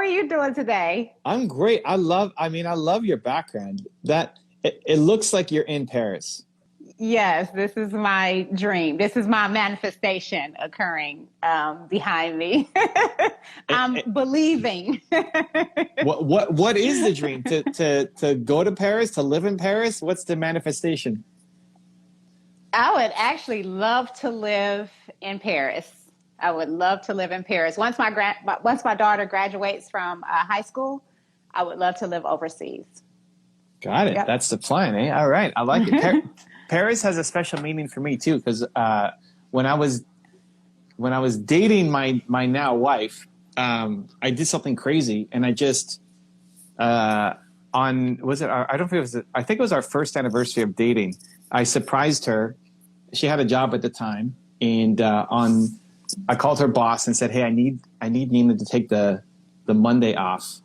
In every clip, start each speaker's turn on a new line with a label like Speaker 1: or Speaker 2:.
Speaker 1: are you doing today?
Speaker 2: I'm great. I love your background. It looks like you're in Paris.
Speaker 1: Yes, this is my dream. This is my manifestation occurring behind me.
Speaker 2: It,
Speaker 1: I'm
Speaker 2: it,
Speaker 1: believing.
Speaker 2: what is the dream? To go to Paris, to live in Paris? What's the manifestation?
Speaker 1: I would actually love to live in Paris. I would love to live in Paris. Once my daughter graduates from high school, I would love to live overseas.
Speaker 2: Got it.
Speaker 1: Yep.
Speaker 2: That's the plan, eh? All right. I like it. Paris has a special meaning for me too, because when I was dating my now wife, I did something crazy, and I just I think it was our first anniversary of dating. I surprised her. She had a job at the time, and I called her boss and said, "Hey, I need Nina to take the Monday off."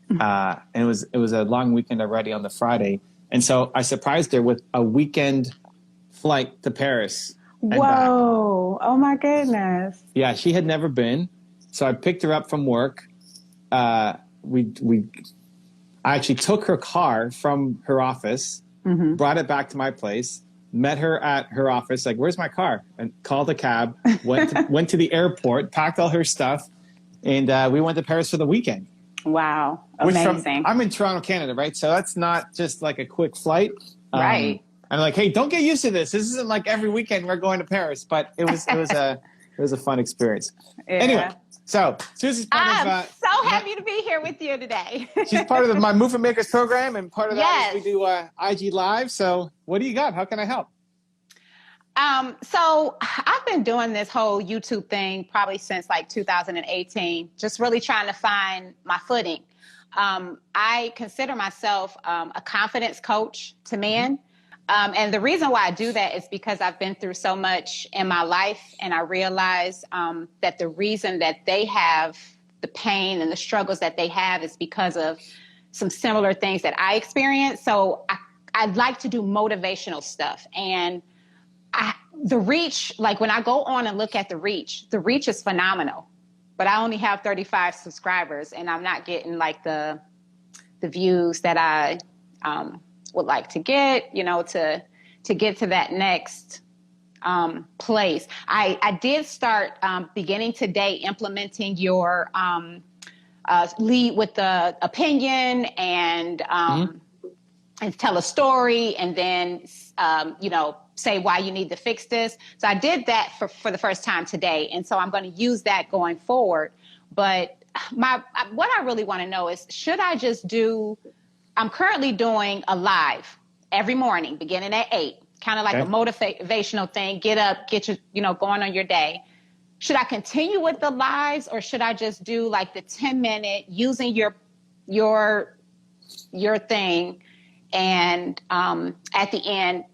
Speaker 2: And it was a long weekend already on the Friday. And so I surprised her with a weekend flight to Paris and back.
Speaker 1: Whoa. Oh my goodness.
Speaker 2: Yeah, she had never been. So I picked her up from work. I actually took her car from her office, brought it back to my place, met her at her office, like, "Where's my car?" And called a cab, went to the airport, packed all her stuff, and we went to Paris for the weekend.
Speaker 1: Wow. Amazing.
Speaker 2: I'm in Toronto, Canada, right? So that's not just like a quick flight.
Speaker 1: Right.
Speaker 2: I'm like, "Hey, don't get used to this. This isn't like every weekend we're going to Paris," but it was a fun experience.
Speaker 1: Yeah.
Speaker 2: Anyway, so Susie's part
Speaker 1: I'm
Speaker 2: of
Speaker 1: so happy to be here with you today.
Speaker 2: she's part of my Movement Makers program, and part of that
Speaker 1: Yes.
Speaker 2: is we do IG Live. So what do you got? How can I help?
Speaker 1: So I've been doing this whole YouTube thing probably since like 2018, just really trying to find my footing. I consider myself a confidence coach to men. And the reason why I do that is because I've been through so much in my life, and I realize that the reason that they have the pain and the struggles that they have is because of some similar things that I experienced. So I'd like to do motivational stuff. And the reach, like when I go on and look at the reach is phenomenal, but I only have 35 subscribers, and I'm not getting like the views that I would like to get, to get to that next place. I did start beginning today implementing your lead with the opinion and tell a story, and then say why you need to fix this. So I did that for the first time today. And so I'm going to use that going forward. But what I really want to know is, should I just I'm currently doing a live every morning, beginning at 8, kind of like a motivational thing. Get up, get your, going on your day. Should I continue with the lives, or should I just do like the 10-minute using your thing, and at the end,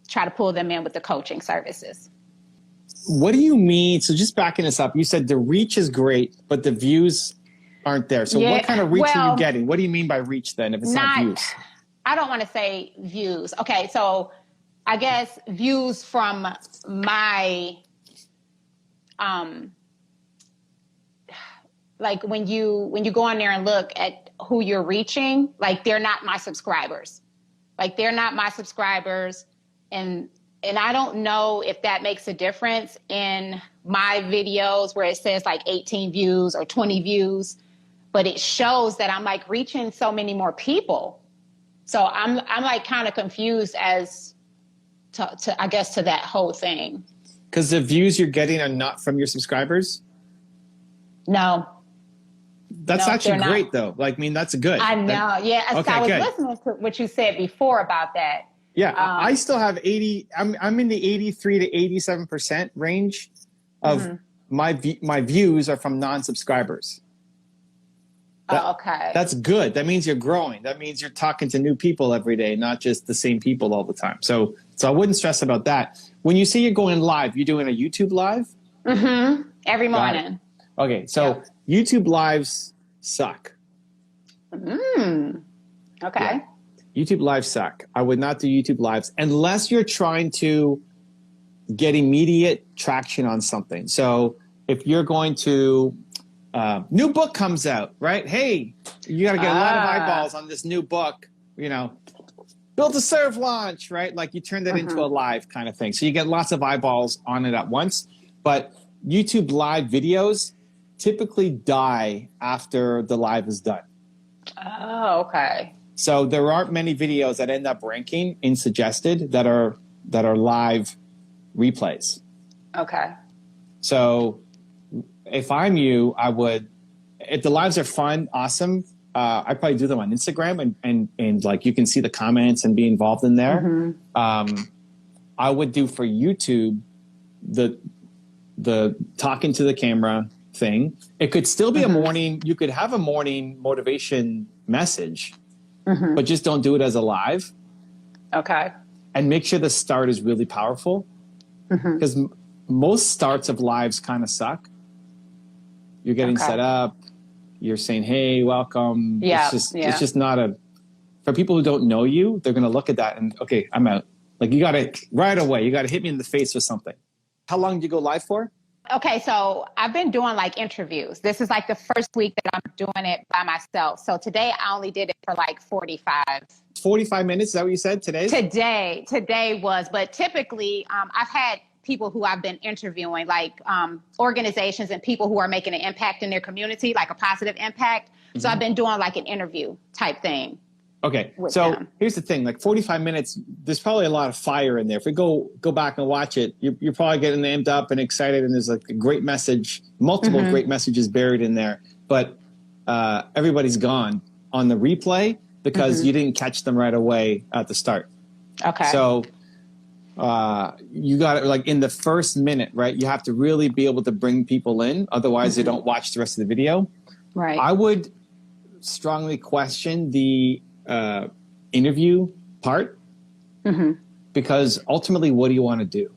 Speaker 1: try to pull them in with the coaching services?
Speaker 2: What do you mean? So just backing this up, you said the reach is great, but the views aren't there. So what kind of reach are you getting? What do you mean by reach then, if it's not views?
Speaker 1: I don't want to say views. Okay, so I guess views from my, like when you go on there and look at who you're reaching, like they're not my subscribers. And I don't know if that makes a difference in my videos where it says like 18 views or 20 views, but it shows that I'm like reaching so many more people. So I'm like kind of confused as to I guess to that whole thing.
Speaker 2: Because the views you're getting are not from your subscribers?
Speaker 1: No.
Speaker 2: That's actually great though. Like, I mean, that's good.
Speaker 1: I know. Yeah.
Speaker 2: Okay,
Speaker 1: I was
Speaker 2: good.
Speaker 1: listening to what you said before about that.
Speaker 2: Yeah. I still have 80. I'm in the 83 to 87% range of my views are from non-subscribers.
Speaker 1: Okay.
Speaker 2: That's good. That means you're growing. That means you're talking to new people every day, not just the same people all the time. So I wouldn't stress about that. When you say you're going live, you're doing a YouTube live?
Speaker 1: Every morning.
Speaker 2: Okay. So YouTube lives suck.
Speaker 1: Okay.
Speaker 2: Yeah. YouTube lives suck. I would not do YouTube lives unless you're trying to get immediate traction on something. So if you're going to new book comes out, right? Hey, you got to get a lot of eyeballs on this new book, you know, Built to Serve launch, right? Like you turn that into a live kind of thing. So you get lots of eyeballs on it at once. But YouTube live videos typically die after the live is done.
Speaker 1: Oh, okay.
Speaker 2: So there aren't many videos that end up ranking in suggested that are live replays.
Speaker 1: Okay.
Speaker 2: So if I'm you, I would, if the lives are fun, awesome, I'd probably do them on Instagram and like you can see the comments and be involved in there. I would do for YouTube the talking to the camera thing. It could still be a morning, you could have a morning motivation message, but just don't do it as a live.
Speaker 1: Okay.
Speaker 2: And make sure the start is really powerful because most starts of lives kind of suck. You're getting set up. You're saying, hey, welcome.
Speaker 1: Yeah.
Speaker 2: It's just not for people who don't know you, they're going to look at that and, okay, I'm out. Like you got to right away, you got to hit me in the face with something. How long did you go live for?
Speaker 1: Okay, so I've been doing like interviews. This is like the first week that I'm doing it by myself. So today I only did it for like 45.
Speaker 2: 45 minutes, is that what you said today?
Speaker 1: Today was, but typically I've had people who I've been interviewing, like organizations and people who are making an impact in their community, like a positive impact. So I've been doing like an interview type thing.
Speaker 2: Okay, so here's the thing, like 45 minutes, there's probably a lot of fire in there. If we go back and watch it, you're probably getting amped up and excited and there's like a great message, multiple great messages buried in there. But everybody's gone on the replay because you didn't catch them right away at the start. Okay. So you got it like in the first minute, right? You have to really be able to bring people in. Otherwise they don't watch the rest of the video. Right. I would strongly question the interview part because ultimately, what do you want to do?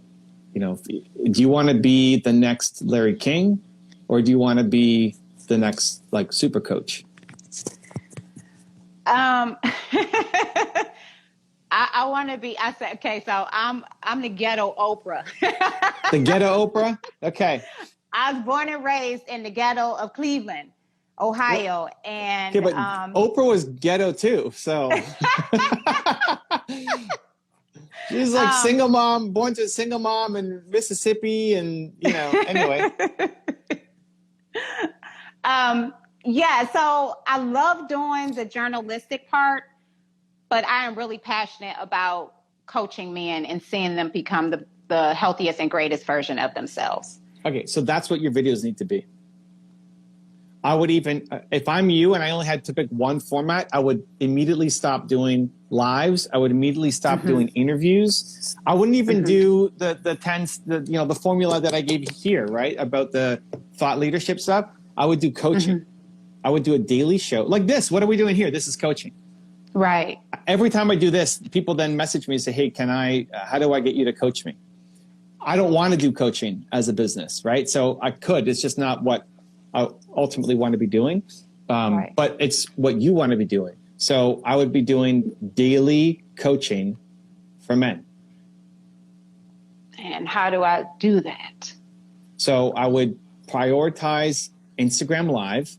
Speaker 2: You know, do you want to be the next Larry King or do you want to be the next like super coach?
Speaker 1: I want to be, I said, okay, so I'm the ghetto Oprah.
Speaker 2: The ghetto Oprah? Okay.
Speaker 1: I was born and raised in the ghetto of Cleveland, Ohio, and
Speaker 2: but Oprah was ghetto too, so she's like single mom, born to a single mom in Mississippi, and you know. Anyway,
Speaker 1: yeah. So I love doing the journalistic part, but I am really passionate about coaching men and seeing them become the healthiest and greatest version of themselves.
Speaker 2: Okay, so that's what your videos need to be. I would even, if I'm you and I only had to pick one format, I would immediately stop doing lives. I would immediately stop doing interviews. I wouldn't even do the formula that I gave you here, right? About the thought leadership stuff. I would do coaching. I would do a daily show like this. What are we doing here? This is coaching.
Speaker 1: Right.
Speaker 2: Every time I do this, people then message me and say, hey, how do I get you to coach me? I don't want to do coaching as a business, right? So I could, it's just not what I ultimately want to be doing, but it's what you want to be doing. So I would be doing daily coaching for men.
Speaker 1: And how do I do that?
Speaker 2: So I would prioritize Instagram Live.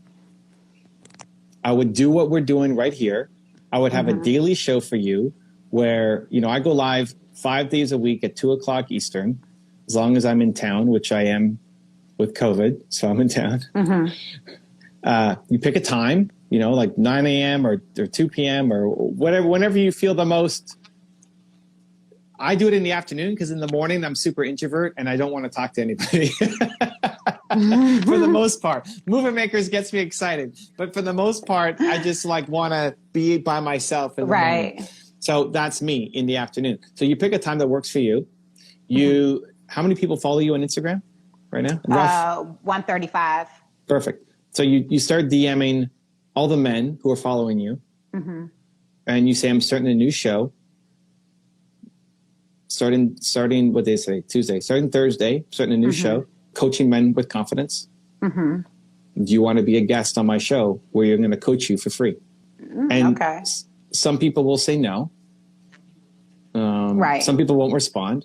Speaker 2: I would do what we're doing right here. I would have a daily show for you where, you know, I go live 5 days a week at 2:00 Eastern, as long as I'm in town, which I am with COVID, so I'm in town. You pick a time, you know, like 9 a.m. or 2 p.m. or whatever, whenever you feel the most. I do it in the afternoon because in the morning I'm super introvert and I don't want to talk to anybody. For the most part, Movement Makers gets me excited, but for the most part, I just like want to be by myself in the morning. So that's me in the afternoon. So you pick a time that works for you. How many people follow you on Instagram right now?
Speaker 1: 135.
Speaker 2: Perfect. So you start DMing all the men who are following you, and you say, I'm starting a new show. Starting what they say, Tuesday, starting Thursday, starting a new show, coaching men with confidence. Do you want to be a guest on my show where you're going to coach you for free? And some people will say no. Some people won't respond,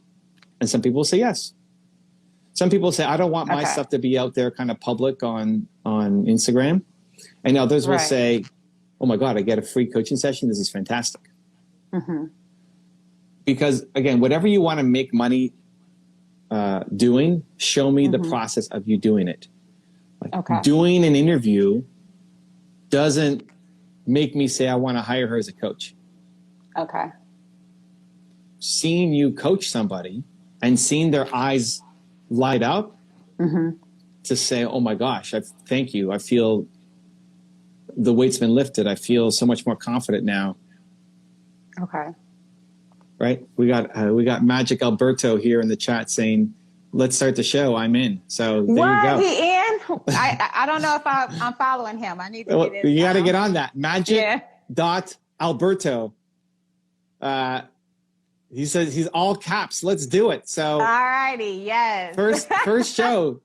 Speaker 2: and some people will say yes. Some people say, I don't want my stuff to be out there kind of public on Instagram. And others will say, oh my God, I get a free coaching session. This is fantastic. Because again, whatever you want to make money doing, show me the process of you doing it. Like doing an interview doesn't make me say I want to hire her as a coach.
Speaker 1: Okay.
Speaker 2: Seeing you coach somebody and seeing their eyes light up to say, oh my gosh, thank you. I feel the weight's been lifted. I feel so much more confident now.
Speaker 1: Okay.
Speaker 2: Right. We got Magic Alberto here in the chat saying, let's start the show. I'm in. So there you go.
Speaker 1: He in? I don't know if I'm following him. I need to get in.
Speaker 2: You got to get on that. Magic.Alberto. He says he's all caps. Let's do it. So
Speaker 1: all righty. Yes.
Speaker 2: First show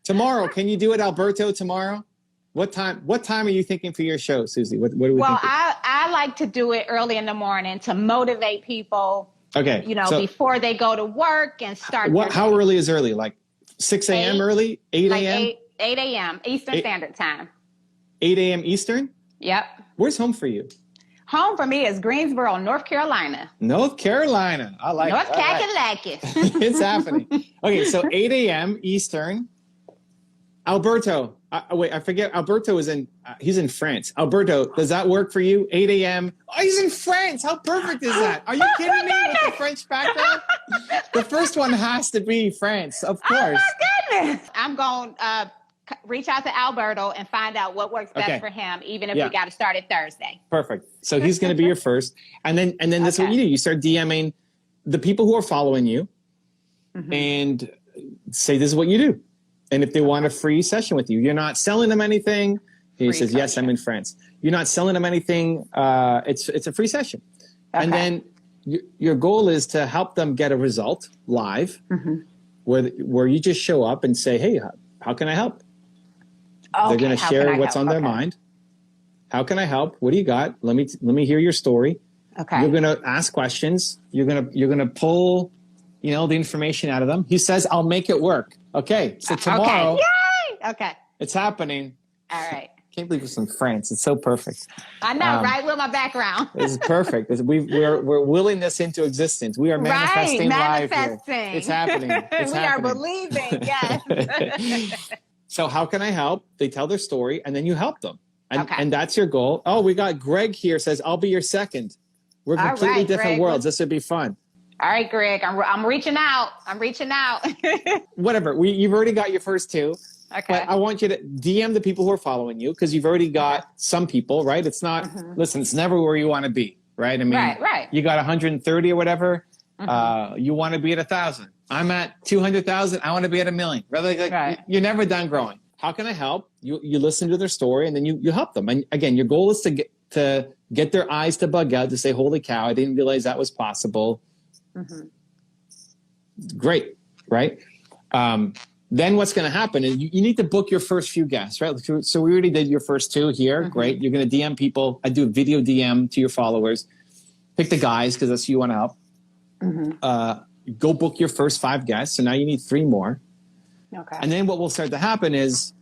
Speaker 2: tomorrow. Can you do it, Alberto, tomorrow? What time are you thinking for your show, Susie? What are we thinking?
Speaker 1: I like to do it early in the morning to motivate people.
Speaker 2: Okay.
Speaker 1: So before they go to work and start.
Speaker 2: How early is early? Like 6 a.m. early? 8 a.m.?
Speaker 1: Like 8 a.m. Eastern Standard Time.
Speaker 2: 8 a.m. Eastern?
Speaker 1: Yep.
Speaker 2: Where's home for you?
Speaker 1: Home for me is Greensboro, North Carolina.
Speaker 2: North Carolina. I like
Speaker 1: North
Speaker 2: it.
Speaker 1: Kakalaki.
Speaker 2: It's happening. Okay, so 8 a.m. Eastern. Alberto. Wait, I forget. Alberto is he's in France. Alberto, does that work for you? 8 a.m. Oh, he's in France. How perfect is that? Are you kidding me with the French background? The first one has to be France, of course.
Speaker 1: Oh, my goodness. I'm going to reach out to Alberto and find out what works best for him, even if we got to start it Thursday.
Speaker 2: Perfect. So he's going to be your first. And then this is what you do. You start DMing the people who are following you and say, this is what you do. And if they want a free session with you, you're not selling them anything. He says, yes, I'm in France. You're not selling them anything. It's a free session. Okay. And then your goal is to help them get a result live where you just show up and say, hey, how can I help? Okay, they're going to share what's on their mind. How can I help? What do you got? Let me hear your story. Okay. You're going to ask questions. You're going to pull, the information out of them. He says, I'll make it work. Okay. So tomorrow.
Speaker 1: Okay. Yay! Okay.
Speaker 2: It's happening.
Speaker 1: All right.
Speaker 2: Can't believe it's in France. It's so perfect.
Speaker 1: I know, right? With my background.
Speaker 2: It's perfect. We're willing this into existence. We are manifesting live here. It's happening. It's
Speaker 1: we
Speaker 2: happening.
Speaker 1: are believing. Yes.
Speaker 2: So how can I help? They tell their story and then you help them. And that's your goal. Oh, we got Greg here says, I'll be your second. We're completely different Greg, worlds. This would be fun.
Speaker 1: All right, Greg, I'm reaching out.
Speaker 2: Whatever. You've already got your first two.
Speaker 1: Okay.
Speaker 2: But I want you to DM the people who are following you because you've already got some people, right? It's not, listen, it's never where you want to be, right? I mean,
Speaker 1: right.
Speaker 2: You got 130 or whatever. You want to be at 1,000. I'm at 200,000. I want to be at 1,000,000. Right? You're never done growing. How can I help? You listen to their story and then you help them. And again, your goal is to get their eyes to bug out to say, holy cow, I didn't realize that was possible. Great, right? Then what's going to happen is you need to book your first few guests, right? So we already did your first two here. Great. You're going to DM people. I do a video DM to your followers. Pick the guys because that's who you want to help. Go book your first 5 guests. So now you need 3 more.
Speaker 1: Okay.
Speaker 2: And then what will start to happen is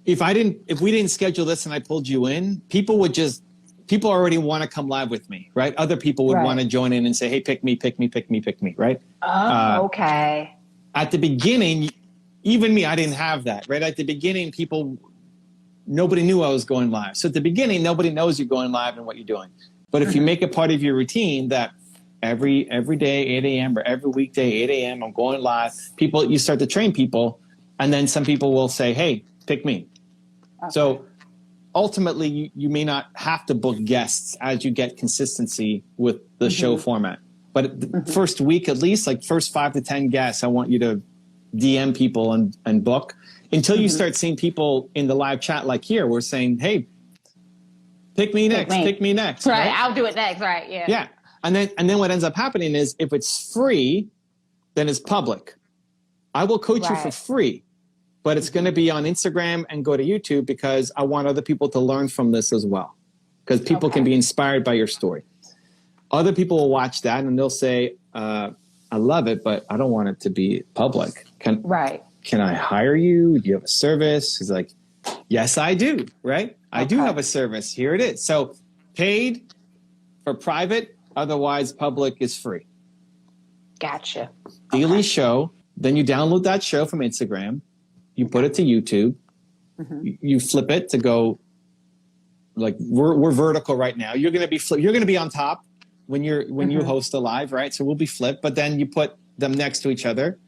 Speaker 2: if we didn't schedule this and I pulled you in, people already want to come live with me, right? Other people would want to join in and say, hey, pick me, right?
Speaker 1: Oh, okay.
Speaker 2: At the beginning, even me, I didn't have that, right? At the beginning, nobody knew I was going live. So at the beginning, nobody knows you're going live and what you're doing. But if you make it part of your routine that every day, 8 a.m. or every weekday, 8 a.m., I'm going live, you start to train people. And then some people will say, hey, pick me. Okay. So ultimately, you may not have to book guests as you get consistency with the show format. But the first week, at least, like first 5 to 10 guests, I want you to DM people and book until you start seeing people in the live chat like here. We're saying, hey, pick me next.
Speaker 1: Right. I'll do it next. Right. Yeah.
Speaker 2: Yeah. And then what ends up happening is if it's free, then it's public. I will coach you for free, but it's going to be on Instagram and go to YouTube because I want other people to learn from this as well. Because people can be inspired by your story. Other people will watch that and they'll say, I love it, but I don't want it to be public. can I hire you? Do you have a service? He's like, yes, I do. Right. I do have a service. Here it is. So paid for private, otherwise public is free.
Speaker 1: Gotcha.
Speaker 2: Daily show. Then you download that show from Instagram. You put it to YouTube. You flip it to go, like we're vertical right now. You're going to be on top when you host a live, right? So we'll be flipped, but then you put them next to each other.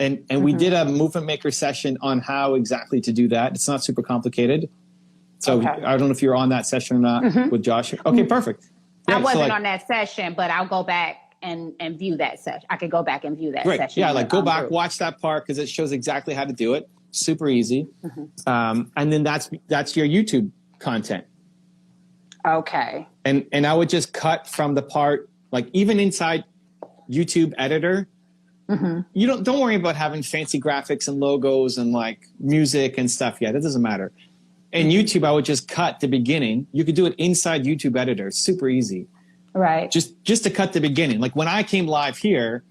Speaker 2: And we did a movement maker session on how exactly to do that. It's not super complicated. So I don't know if you're on that session or not with Josh. Okay, perfect.
Speaker 1: Right, I wasn't on that session, but I'll go back and view that session. I could go back and view that session.
Speaker 2: Yeah, like go back, watch that part because it shows exactly how to do it. Super easy. And then that's your YouTube content.
Speaker 1: Okay.
Speaker 2: And I would just cut from the part, like even inside YouTube editor, you don't worry about having fancy graphics and logos and like music and stuff. Yeah, that doesn't matter. In YouTube, I would just cut the beginning. You could do it inside YouTube editor. Super easy.
Speaker 1: Right.
Speaker 2: Just to cut the beginning. Like when I came live here,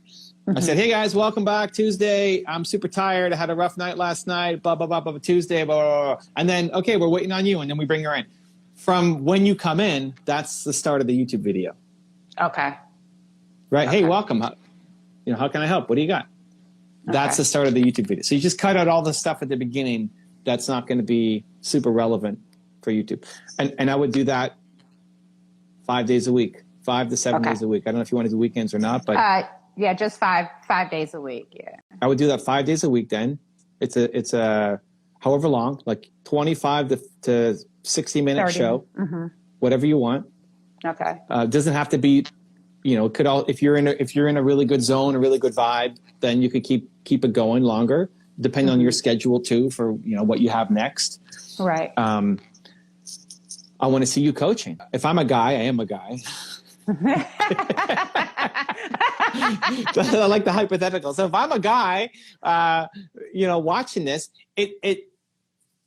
Speaker 2: I said, hey guys, welcome back Tuesday. I'm super tired. I had a rough night last night, blah, blah, blah, blah, Tuesday, blah, blah, blah. And then, okay, we're waiting on you. And then we bring her in. From when you come in, that's the start of the YouTube video.
Speaker 1: Okay.
Speaker 2: Right. Okay. Hey, welcome. How can I help? What do you got? Okay. That's the start of the YouTube video. So you just cut out all the stuff at the beginning that's not going to be super relevant for YouTube. And I would do that 5 days a week, 5 to 7 days a week. I don't know if you want to do weekends or not, but
Speaker 1: yeah, just five days a week. Yeah.
Speaker 2: I would do that 5 days a week. Then it's a however long, like 25 to 60-minute
Speaker 1: 30.
Speaker 2: show, whatever you want.
Speaker 1: Okay.
Speaker 2: Doesn't have to be, if you're in a really good zone, a really good vibe, then you could keep it going longer, depending on your schedule too, for what you have next.
Speaker 1: Right.
Speaker 2: I want to see you coaching. If I'm a guy, I am a guy. I like the hypothetical. So if I'm a guy, watching this,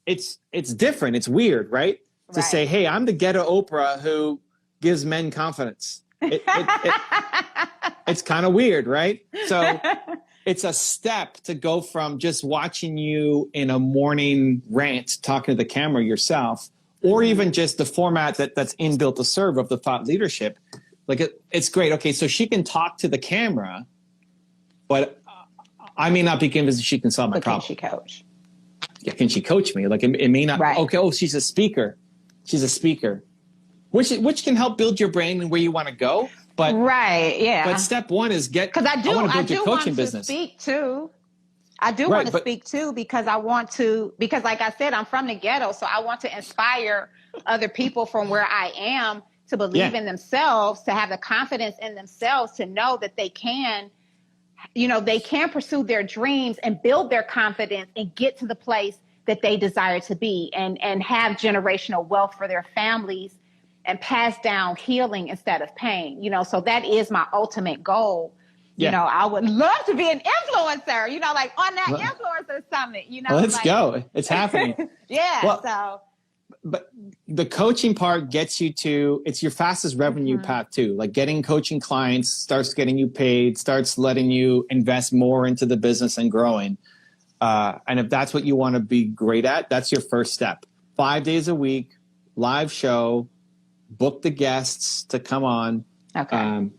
Speaker 2: it's different. It's weird, right? To say, hey, I'm the ghetto Oprah who gives men confidence. It's kind of weird, right? So it's a step to go from just watching you in a morning rant, talking to the camera yourself, or even just the format that's inbuilt to serve of the thought leadership. Like it's great. Okay, so she can talk to the camera, but I may not be convinced she can solve my problem.
Speaker 1: Can she coach?
Speaker 2: Yeah, can she coach me? Like it may not.
Speaker 1: Right.
Speaker 2: Okay. Oh, she's a speaker. She's a speaker, which can help build your brain and where you want to go. But
Speaker 1: right, yeah.
Speaker 2: But step one is because
Speaker 1: I
Speaker 2: want to build your coaching business.
Speaker 1: Speak too. I do want to speak too because like I said, I'm from the ghetto, so I want to inspire other people from where I am to believe in themselves, to have the confidence in themselves, to know that they can, they can pursue their dreams and build their confidence and get to the place that they desire to be and have generational wealth for their families and pass down healing instead of pain. So that is my ultimate goal. Yeah. I would love to be an influencer, like on that influencer summit,
Speaker 2: Let's go. It's happening.
Speaker 1: Yeah. Well,
Speaker 2: but the coaching part gets you it's your fastest revenue path too. Like getting coaching clients starts getting you paid, starts letting you invest more into the business and growing. And if that's what you want to be great at, that's your first step. 5 days a week, live show, book the guests to come on.
Speaker 1: Okay.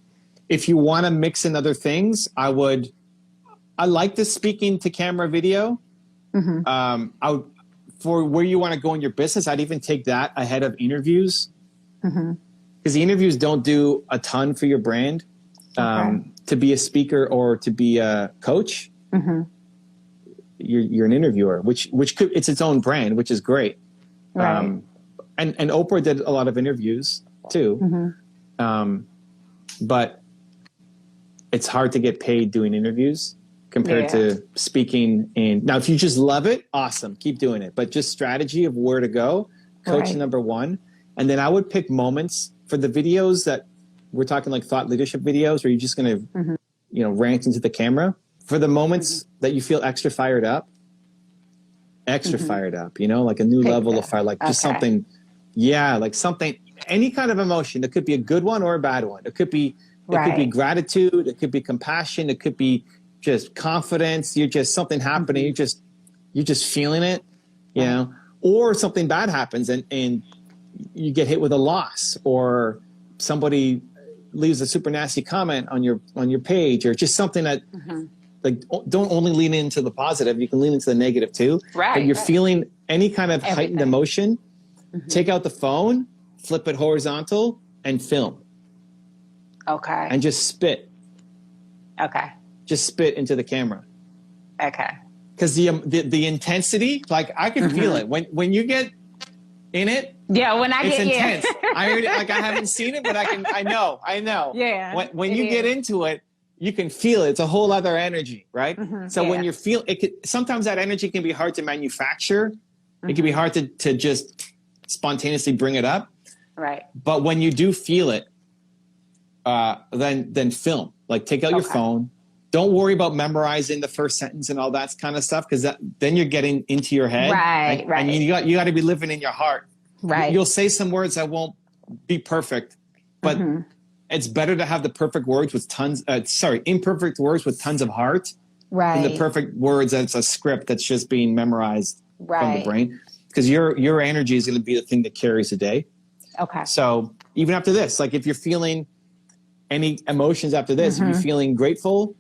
Speaker 2: If you want to mix in other things, I like the speaking to camera video. For where you want to go in your business, I'd even take that ahead of interviews. Because the interviews don't do a ton for your brand. To be a speaker or to be a coach, you're an interviewer, which could, it's its own brand, which is great.
Speaker 1: Right.
Speaker 2: And Oprah did a lot of interviews too. But it's hard to get paid doing interviews compared to speaking. Now, if you just love it, awesome, keep doing it. But just strategy of where to go, coach number one. And then I would pick moments for the videos that we're talking like thought leadership videos where you're just going to, rant into the camera. For the moments that you feel extra fired up, like a new level of fire, like just something, like something, any kind of emotion. It could be a good one or a bad one. It could be, it could be gratitude. It could be compassion. It could be just confidence. You're just something happening. You're just feeling it, you know, or something bad happens and you get hit with a loss, or somebody leaves a super nasty comment on your page, or just something that like, don't only lean into the positive. You can lean into the negative too.
Speaker 1: Right.
Speaker 2: If you're feeling any kind of
Speaker 1: Everything.
Speaker 2: heightened emotion, take out the phone, flip it horizontal, and film.
Speaker 1: Okay.
Speaker 2: And just spit.
Speaker 1: Okay.
Speaker 2: Just spit into the camera.
Speaker 1: Okay.
Speaker 2: Because the intensity, like I can feel it when you get in it.
Speaker 1: Yeah, when I
Speaker 2: It's
Speaker 1: get
Speaker 2: intense. I heard it, like I haven't seen it, but I know.
Speaker 1: Yeah.
Speaker 2: When you get into it, you can feel it. It's a whole other energy, right? So when
Speaker 1: Yeah.
Speaker 2: sometimes that energy can be hard to manufacture. It can be hard to just spontaneously bring it up.
Speaker 1: Right.
Speaker 2: But when you do feel it, then film. Like take out your phone. Don't worry about memorizing the first sentence and all that kind of stuff, because then you're getting into your head.
Speaker 1: Right, right.
Speaker 2: And you got to be living in your heart.
Speaker 1: Right.
Speaker 2: You'll say some words that won't be perfect, but it's better to have the perfect words with imperfect words with tons of heart,
Speaker 1: Right.
Speaker 2: than the perfect words that's a script that's just being memorized from
Speaker 1: Right.
Speaker 2: the brain. Because your energy is going to be the thing that carries the day.
Speaker 1: Okay.
Speaker 2: So even after this, like if you're feeling any emotions after this, if you're feeling grateful,